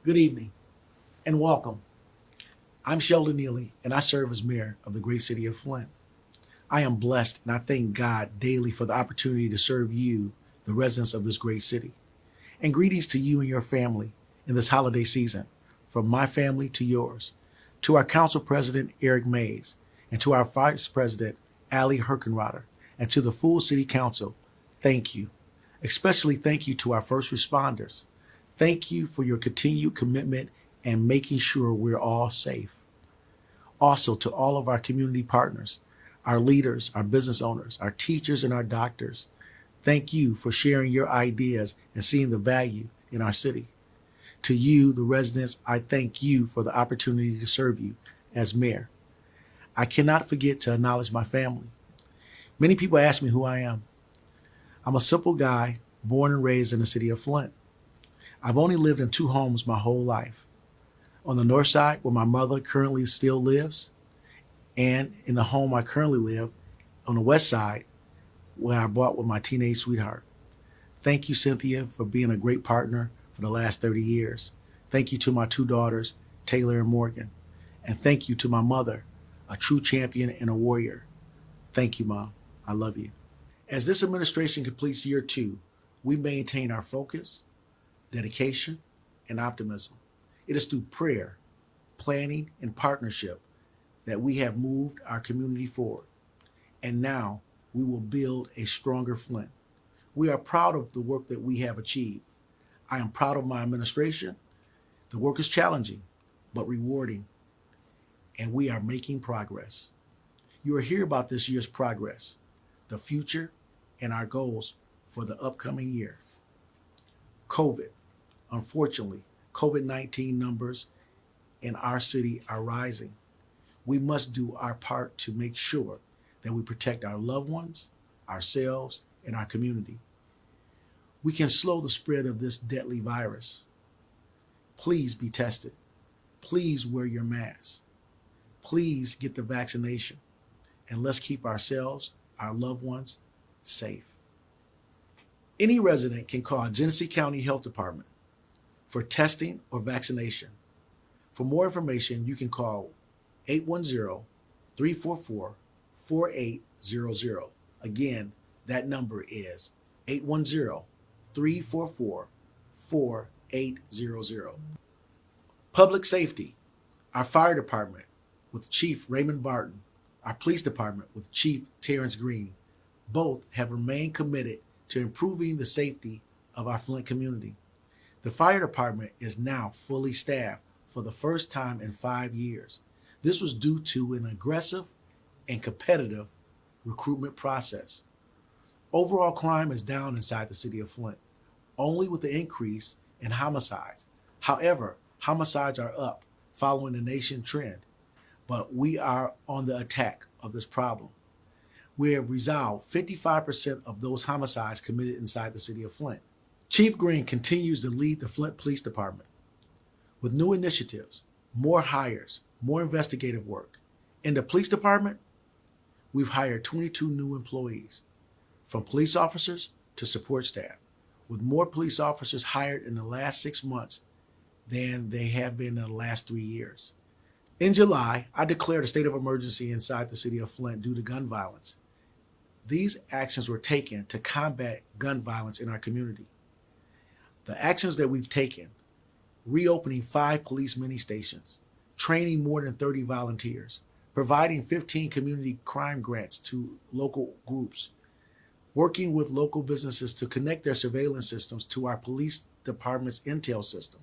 Good evening and welcome. I'm Sheldon Neeley and I serve as mayor of the great city of Flint. I am blessed and I thank God daily for the opportunity to serve you, the residents of this great city. And greetings to you and your family in this holiday season, from my family to yours, to our council president, Eric Mays, and to our vice president, Ali Herkenrotter, and to the full city council, thank you. Especially thank you to our first responders. Thank you for your continued commitment and making sure we're all safe. Also, to all of our community partners, our leaders, our business owners, our teachers, and our doctors, thank you for sharing your ideas and seeing the value in our city. To you, the residents, I thank you for the opportunity to serve you as mayor. I cannot forget to acknowledge my family. Many people ask me who I am. I'm a simple guy born and raised in the city of Flint. I've only lived in two homes my whole life. On the north side, where my mother currently still lives, and in the home I currently live on the west side, where I bought with my teenage sweetheart. Thank you, Cynthia, for being a great partner for the last 30 years. Thank you to my two daughters, Taylor and Morgan. And thank you to my mother, a true champion and a warrior. Thank you, Mom. I love you. As this administration completes year two, we maintain our focus, dedication, and optimism. It is through prayer, planning, and partnership that we have moved our community forward. And now we will build a stronger Flint. We are proud of the work that we have achieved. I am proud of my administration. The work is challenging, but rewarding, and we are making progress. You will hear about this year's progress, the future, and our goals for the upcoming year. COVID. Unfortunately, COVID-19 numbers in our city are rising. We must do our part to make sure that we protect our loved ones, ourselves, and our community. We can slow the spread of this deadly virus. Please be tested. Please wear your mask. Please get the vaccination. And let's keep ourselves, our loved ones, safe. Any resident can call Genesee County Health Department for testing or vaccination. For more information, you can call 810-344-4800. Again, that number is 810-344-4800. Public safety. Our fire department with Chief Raymond Barton, our police department with Chief Terrence Green, both have remained committed to improving the safety of our Flint community. The fire department is now fully staffed for the first time in 5 years. This was due to an aggressive and competitive recruitment process. Overall crime is down inside the city of Flint, only with the increase in homicides. However, homicides are up following the nation trend, but we are on the attack of this problem. We have resolved 55% of those homicides committed inside the city of Flint. Chief Green continues to lead the Flint Police Department with new initiatives, more hires, more investigative work. In the police department, we've hired 22 new employees, from police officers to support staff, with more police officers hired in the last 6 months than they have been in the last 3 years. In July, I declared a state of emergency inside the city of Flint due to gun violence. These actions were taken to combat gun violence in our community. The actions that we've taken, reopening 5 police mini stations, training more than 30 volunteers, providing 15 community crime grants to local groups, working with local businesses to connect their surveillance systems to our police department's intel system.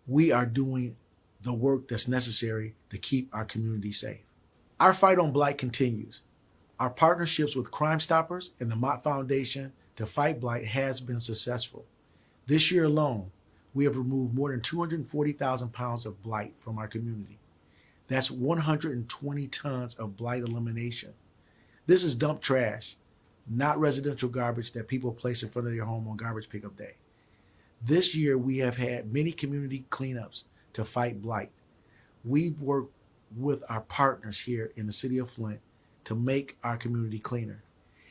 We are doing the work that's necessary to keep our community safe. Our fight on blight continues. Our partnerships with Crime Stoppers and the Mott Foundation to fight blight has been successful. This year alone, we have removed more than 240,000 pounds of blight from our community. That's 120 tons of blight elimination. This is dumped trash, not residential garbage that people place in front of their home on garbage pickup day. This year, we have had many community cleanups to fight blight. We've worked with our partners here in the city of Flint to make our community cleaner.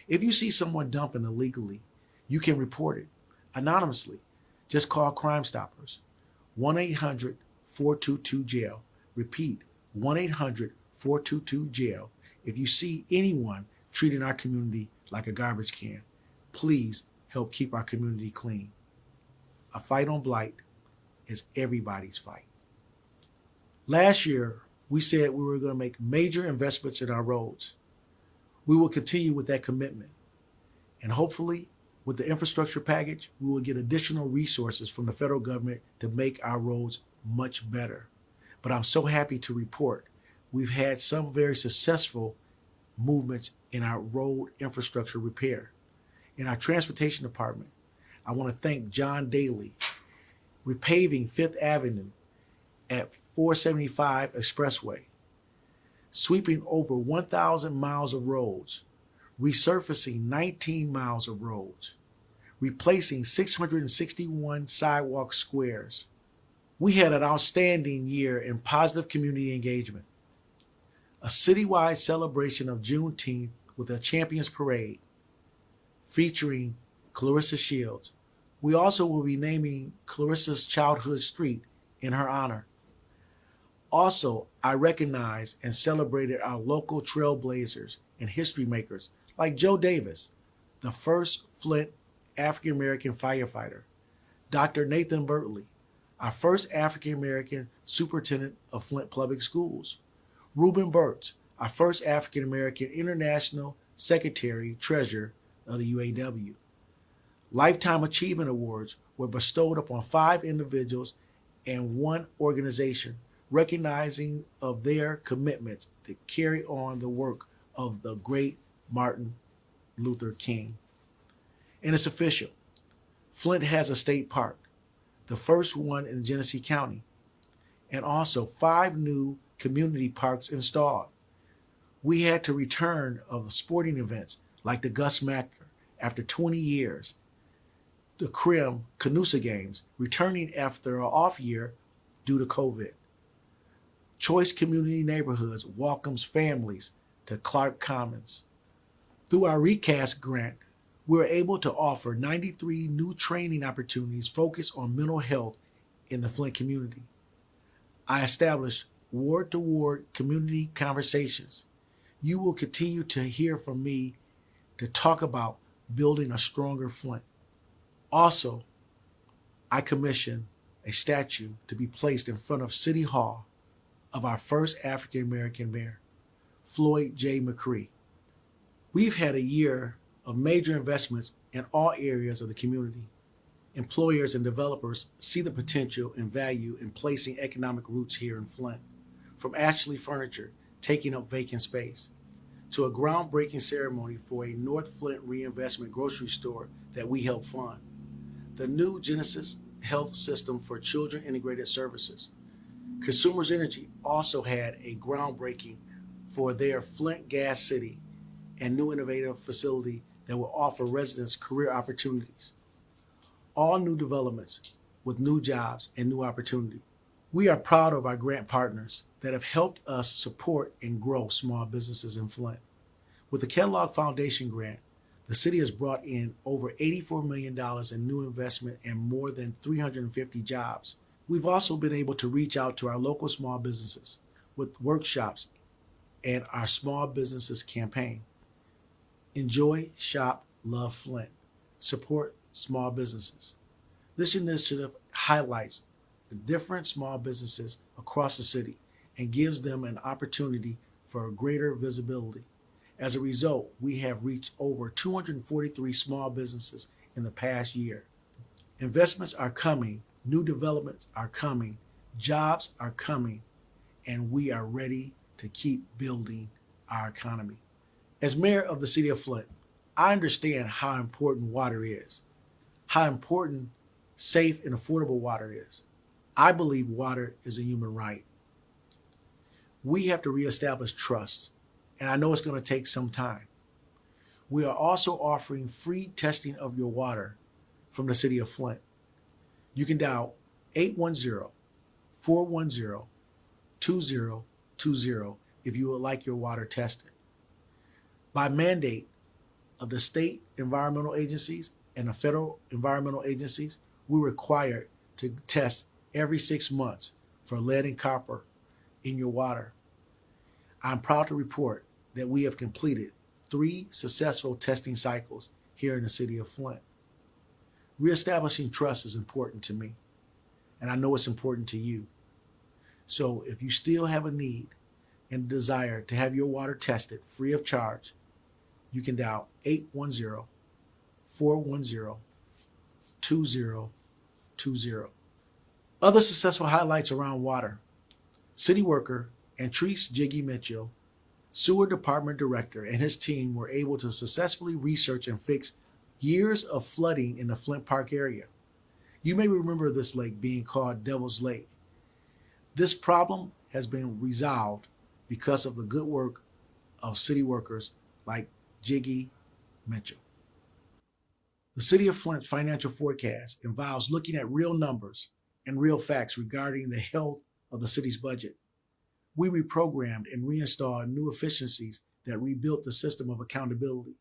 If you see someone dumping illegally, you can report it anonymously. Just call Crime Stoppers 1-800-422-JAIL. Repeat, 1-800-422-JAIL. If you see anyone treating our community like a garbage can, please help keep our community clean. A fight on blight is everybody's fight. Last year, we said we were going to make major investments in our roads. We will continue with that commitment. And hopefully, with the infrastructure package, we will get additional resources from the federal government to make our roads much better. But I'm so happy to report we've had some very successful movements in our road infrastructure repair. In our transportation department, I want to thank John Daly, repaving Fifth Avenue at 475 Expressway, sweeping over 1,000 miles of roads, resurfacing 19 miles of roads, replacing 661 sidewalk squares. We had an outstanding year in positive community engagement. A citywide celebration of Juneteenth with a Champions Parade featuring Clarissa Shields. We also will be naming Clarissa's childhood street in her honor. Also, I recognized and celebrated our local trailblazers and history makers like Joe Davis, the first Flint African-American firefighter, Dr. Nathan Burtley, our first African-American superintendent of Flint Public Schools, Reuben Burtz, our first African-American international secretary treasurer of the UAW. Lifetime Achievement Awards were bestowed upon 5 individuals and 1 organization, recognizing of their commitments to carry on the work of the great Martin Luther King. And it's official. Flint has a state park, the first one in Genesee County, and also 5 new community parks installed. We had to return of sporting events like the Gus Macker after 20 years, the Crim Canusa Games returning after an off year due to COVID. Choice Community Neighborhoods welcomes families to Clark Commons. Through our recast grant, we were able to offer 93 new training opportunities focused on mental health in the Flint community. I established ward-to-ward community conversations. You will continue to hear from me to talk about building a stronger Flint. Also, I commissioned a statue to be placed in front of City Hall of our first African-American mayor, Floyd J. McCree. We've had a year of major investments in all areas of the community. Employers and developers see the potential and value in placing economic roots here in Flint, from Ashley Furniture taking up vacant space, to a groundbreaking ceremony for a North Flint reinvestment grocery store that we helped fund, the new Genesis Health System for Children Integrated Services. Consumers Energy also had a groundbreaking for their Flint Gas City and new innovative facility that will offer residents career opportunities. All new developments with new jobs and new opportunity. We are proud of our grant partners that have helped us support and grow small businesses in Flint. With the Kellogg Foundation grant, the city has brought in over $84 million in new investment and more than 350 jobs. We've also been able to reach out to our local small businesses with workshops and our small businesses campaign. Enjoy, shop, love Flint. Support small businesses. This initiative highlights the different small businesses across the city and gives them an opportunity for greater visibility. As a result, we have reached over 243 small businesses in the past year. Investments are coming, new developments are coming, jobs are coming, and we are ready to keep building our economy. As mayor of the city of Flint, I understand how important water is, how important safe and affordable water is. I believe water is a human right. We have to reestablish trust, and I know it's going to take some time. We are also offering free testing of your water from the city of Flint. You can dial 810-410-2020 if you would like your water tested. By mandate of the state environmental agencies and the federal environmental agencies, we're required to test every 6 months for lead and copper in your water. I'm proud to report that we have completed 3 successful testing cycles here in the city of Flint. Reestablishing trust is important to me, and I know it's important to you. So if you still have a need and a desire to have your water tested free of charge, you can dial 810-410-2020. Other successful highlights around water: city worker Antrice Jiggy Mitchell, sewer department director, and his team were able to successfully research and fix years of flooding in the Flint Park area. You may remember this lake being called Devil's Lake. This problem has been resolved because of the good work of city workers like Jiggy Mitchell. The City of Flint's financial forecast involves looking at real numbers and real facts regarding the health of the city's budget. We reprogrammed and reinstalled new efficiencies that rebuilt the system of accountability.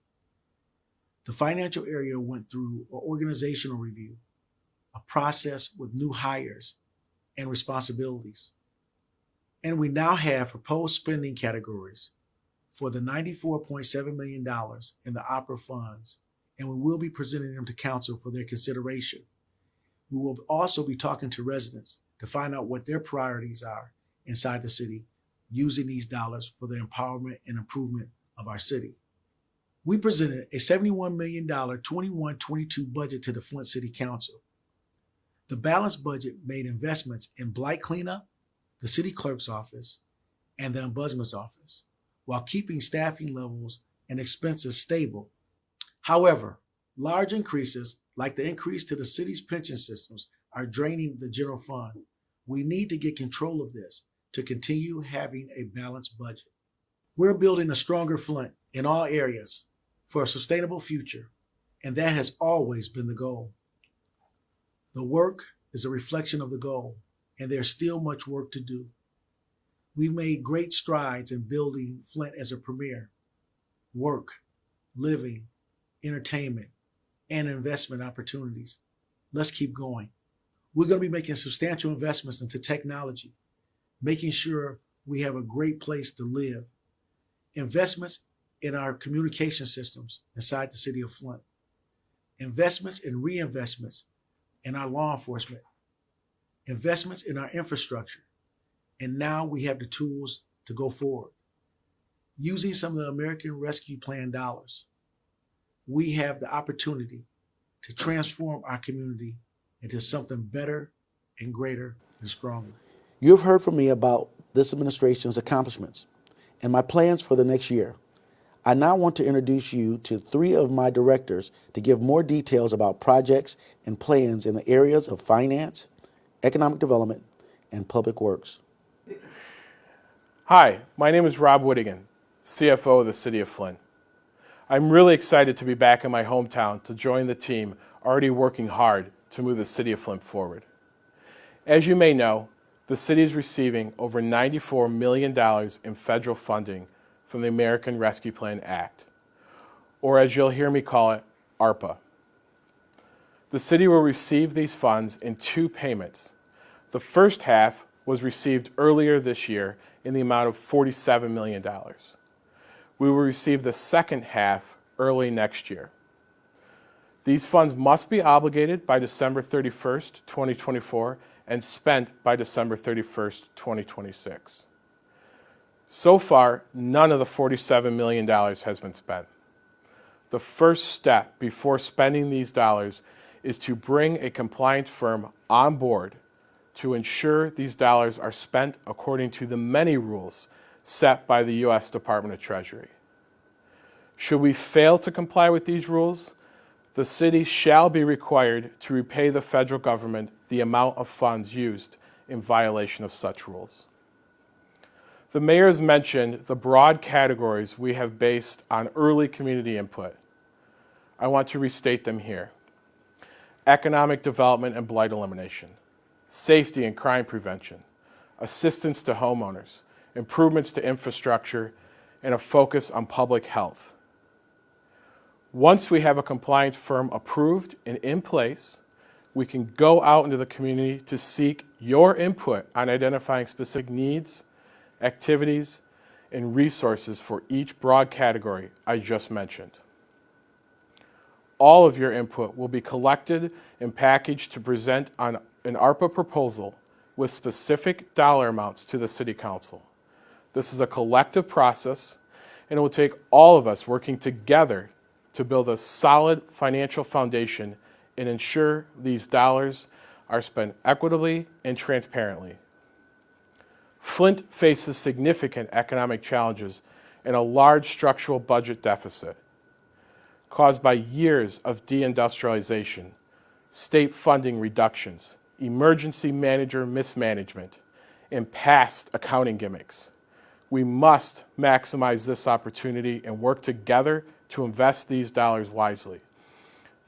The financial area went through an organizational review, a process with new hires and responsibilities. And we now have proposed spending categories for the $94.7 million in the opera funds, and we will be presenting them to council for their consideration. We will also be talking to residents to find out what their priorities are inside the city, using these dollars for the empowerment and improvement of our city. We presented a $71 million 21-22 budget to the Flint City Council. The balanced budget made investments in blight cleanup, the city clerk's office, and the ombudsman's office, while keeping staffing levels and expenses stable. However, large increases, like the increase to the city's pension systems, are draining the general fund. We need to get control of this to continue having a balanced budget. We're building a stronger Flint in all areas for a sustainable future, and that has always been the goal. The work is a reflection of the goal, and there's still much work to do. We've made great strides in building Flint as a premier. Work, living, entertainment, and investment opportunities. Let's keep going. We're going to be making substantial investments into technology, making sure we have a great place to live, investments in our communication systems inside the city of Flint, investments and reinvestments in our law enforcement, investments in our infrastructure, and now we have the tools to go forward. Using some of the American Rescue Plan dollars, we have the opportunity to transform our community into something better and greater and stronger. You have heard from me about this administration's accomplishments and my plans for the next year. I now want to introduce you to 3 of my directors to give more details about projects and plans in the areas of finance, economic development, and public works. Hi, my name is Rob Whittigan, CFO of the City of Flint. I'm really excited to be back in my hometown to join the team already working hard to move the City of Flint forward. As you may know, the city is receiving over $94 million in federal funding from the American Rescue Plan Act, or as you'll hear me call it, ARPA. The city will receive these funds in 2 payments. The first half was received earlier this year in the amount of $47 million. We will receive the second half early next year. These funds must be obligated by December 31st, 2024, and spent by December 31st, 2026. So far, none of the $47 million has been spent. The first step before spending these dollars is to bring a compliance firm on board to ensure these dollars are spent according to the many rules set by the U.S. Department of Treasury. Should we fail to comply with these rules, the city shall be required to repay the federal government the amount of funds used in violation of such rules. The mayor has mentioned the broad categories we have based on early community input. I want to restate them here. Economic development and blight elimination, safety and crime prevention, assistance to homeowners, improvements to infrastructure, and a focus on public health. Once we have a compliance firm approved and in place, we can go out into the community to seek your input on identifying specific needs, activities, and resources for each broad category I just mentioned. All of your input will be collected and packaged to present on an ARPA proposal with specific dollar amounts to the City Council. This is a collective process, and it will take all of us working together to build a solid financial foundation and ensure these dollars are spent equitably and transparently. Flint faces significant economic challenges and a large structural budget deficit caused by years of deindustrialization, state funding reductions, emergency manager mismanagement, and past accounting gimmicks. We must maximize this opportunity and work together to invest these dollars wisely.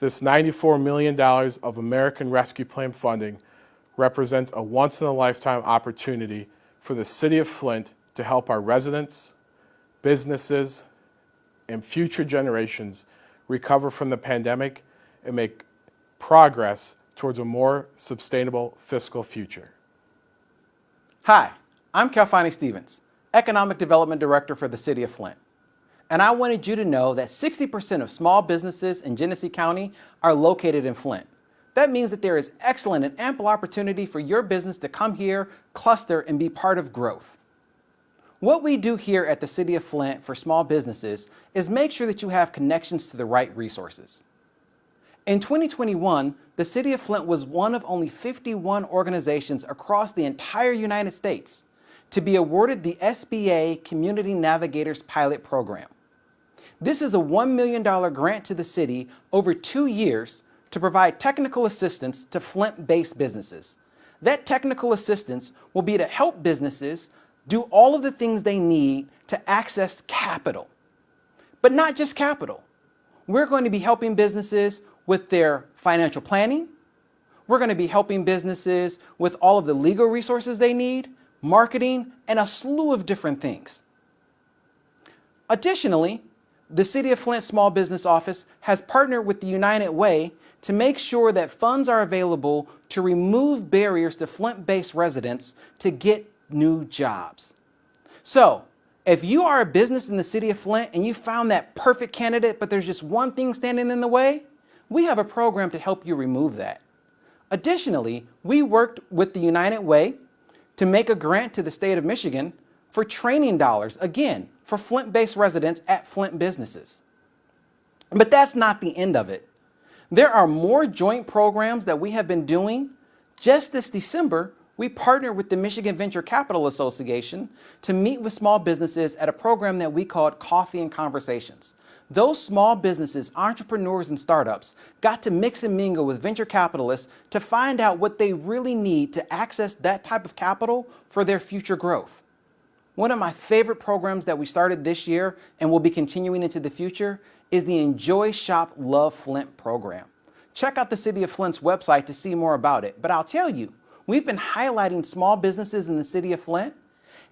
This $94 million of American Rescue Plan funding represents a once-in-a-lifetime opportunity for the City of Flint to help our residents, businesses, and future generations recover from the pandemic and make progress towards a more sustainable fiscal future. Hi, I'm Kalfani Stevens, Economic Development Director for the City of Flint. And I wanted you to know that 60% of small businesses in Genesee County are located in Flint. That means that there is excellent and ample opportunity for your business to come here, cluster, and be part of growth. What we do here at the City of Flint for small businesses is make sure that you have connections to the right resources. In 2021, the City of Flint was one of only 51 organizations across the entire United States to be awarded the SBA Community Navigators Pilot Program. This is a $1 million grant to the city over 2 years to provide technical assistance to Flint-based businesses. That technical assistance will be to help businesses do all of the things they need to access capital. But not just capital. We're going to be helping businesses with their financial planning. We're going to be helping businesses with all of the legal resources they need, marketing, and a slew of different things. Additionally, the City of Flint Small Business Office has partnered with the United Way to make sure that funds are available to remove barriers to Flint-based residents to get new jobs. So, if you are a business in the City of Flint and you found that perfect candidate, but there's just one thing standing in the way, we have a program to help you remove that. Additionally, we worked with the United Way to make a grant to the state of Michigan for training dollars, again, for Flint-based residents at Flint businesses. But that's not the end of it. There are more joint programs that we have been doing. Just this December, we partnered with the Michigan Venture Capital Association to meet with small businesses at a program that we called Coffee and Conversations. Those small businesses, entrepreneurs, and startups got to mix and mingle with venture capitalists to find out what they really need to access that type of capital for their future growth. One of my favorite programs that we started this year and will be continuing into the future is the Enjoy Shop Love Flint program. Check out the City of Flint's website to see more about it. But I'll tell you, we've been highlighting small businesses in the City of Flint.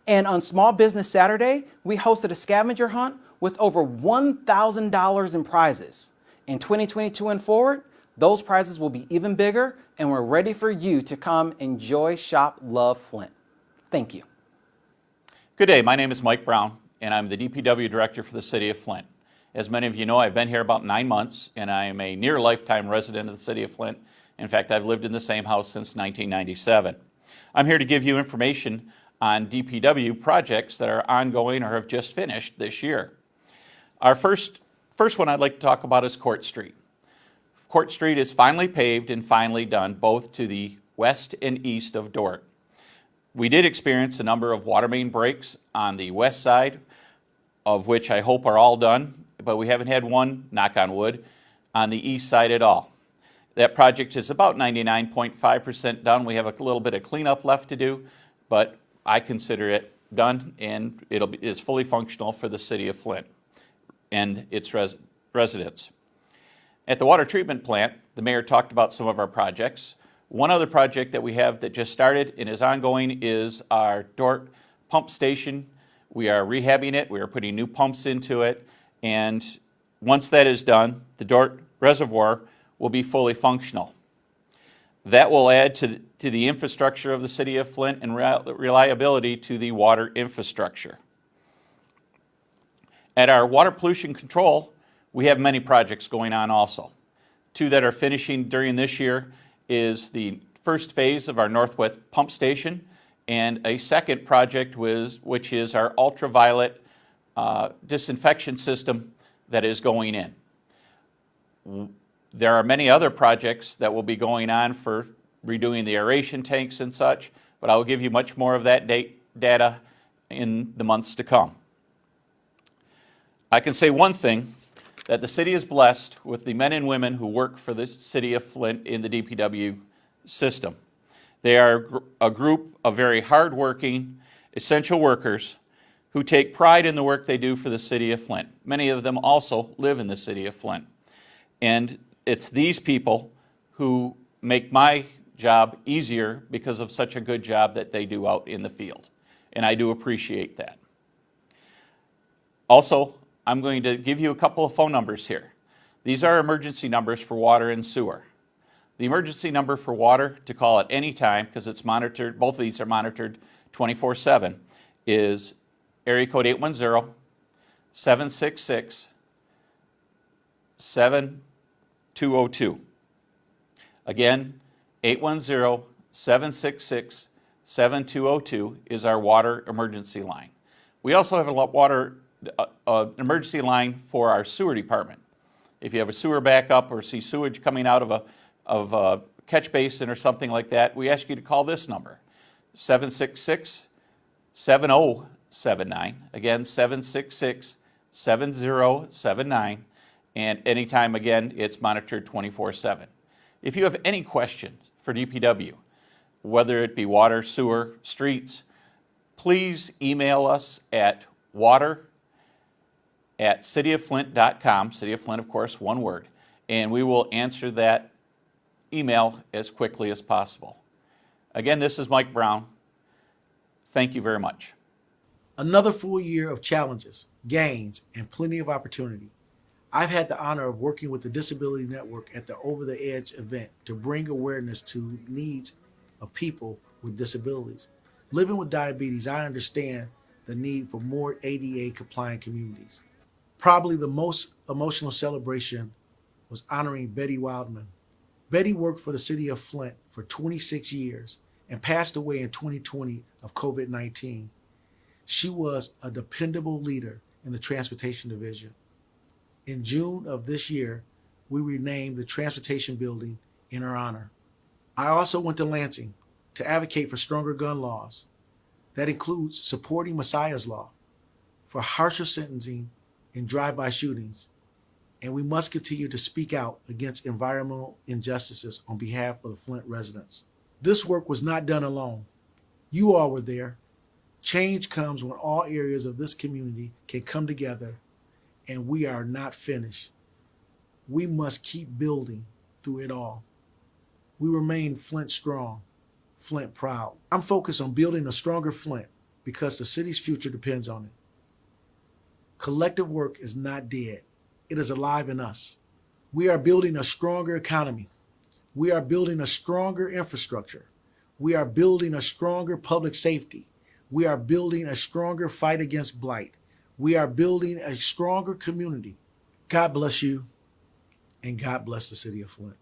And on Small Business Saturday, we hosted a scavenger hunt with over $1,000 in prizes. In 2022 and forward, those prizes will be even bigger, and we're ready for you to come enjoy, shop, love Flint. Thank you. Good day, my name is Mike Brown, and I'm the DPW Director for the City of Flint. As many of you know, I've been here about 9 months, and I am a near lifetime resident of the City of Flint. In fact, I've lived in the same house since 1997. I'm here to give you information on DPW projects that are ongoing or have just finished this year. Our first one I'd like to talk about is Court Street. Court Street is finally paved and finally done, both to the west and east of Dort. We did experience a number of water main breaks on the west side, of which I hope are all done, but we haven't had one, knock on wood, on the east side at all. That project is about 99.5% done. We have a little bit of cleanup left to do, but I consider it done, and it is fully functional for the City of Flint and its residents. At the water treatment plant, the mayor talked about some of our projects. One other project that we have that just started and is ongoing is our Dort pump station. We are rehabbing it, we are putting new pumps into it, and once that is done, the Dort reservoir will be fully functional. That will add to the infrastructure of the City of Flint and reliability to the water infrastructure. At our water pollution control, we have many projects going on also. Two that are finishing during this year is the first phase of our Northwest Pump Station, and a second project which is our ultraviolet disinfection system that is going in. There are many other projects that will be going on for redoing the aeration tanks and such, but I will give you much more of that data in the months to come. I can say one thing, that the city is blessed with the men and women who work for the City of Flint in the DPW system. They are a group of very hardworking, essential workers who take pride in the work they do for the City of Flint. Many of them also live in the City of Flint. And it's these people who make my job easier because of such a good job that they do out in the field. And I do appreciate that. Also, I'm going to give you a couple of phone numbers here. These are emergency numbers for water and sewer. The emergency number for water to call at any time, because it's monitored, both of these are monitored 24/7, is area code 810-766-7202. Again, 810-766-7202 is our water emergency line. We also have a water emergency line for our sewer department. If you have a sewer backup or see sewage coming out of a catch basin or something like that, we ask you to call this number, 766-7079. Again, 766-7079. And anytime, again, it's monitored 24/7. If you have any questions for DPW, whether it be water, sewer, streets, please email us at water@cityofflint.com, City of Flint, of course, one word, and we will answer that email as quickly as possible. Again, this is Mike Brown. Thank you very much. Another full year of challenges, gains, and plenty of opportunity. I've had the honor of working with the Disability Network at the Over the Edge event to bring awareness to needs of people with disabilities. Living with diabetes, I understand the need for more ADA compliant communities. Probably the most emotional celebration was honoring Betty Wildman. Betty worked for the City of Flint for 26 years and passed away in 2020 of COVID-19. She was a dependable leader in the transportation division. In June of this year, we renamed the transportation building in her honor. I also went to Lansing to advocate for stronger gun laws. That includes supporting Messiah's Law for harsher sentencing in drive-by shootings. And we must continue to speak out against environmental injustices on behalf of the Flint residents. This work was not done alone. You all were there. Change comes when all areas of this community can come together, and we are not finished. We must keep building through it all. We remain Flint strong, Flint proud. I'm focused on building a stronger Flint because the city's future depends on it. Collective work is not dead. It is alive in us. We are building a stronger economy. We are building a stronger infrastructure. We are building a stronger public safety. We are building a stronger fight against blight. We are building a stronger community. God bless you, and God bless the City of Flint.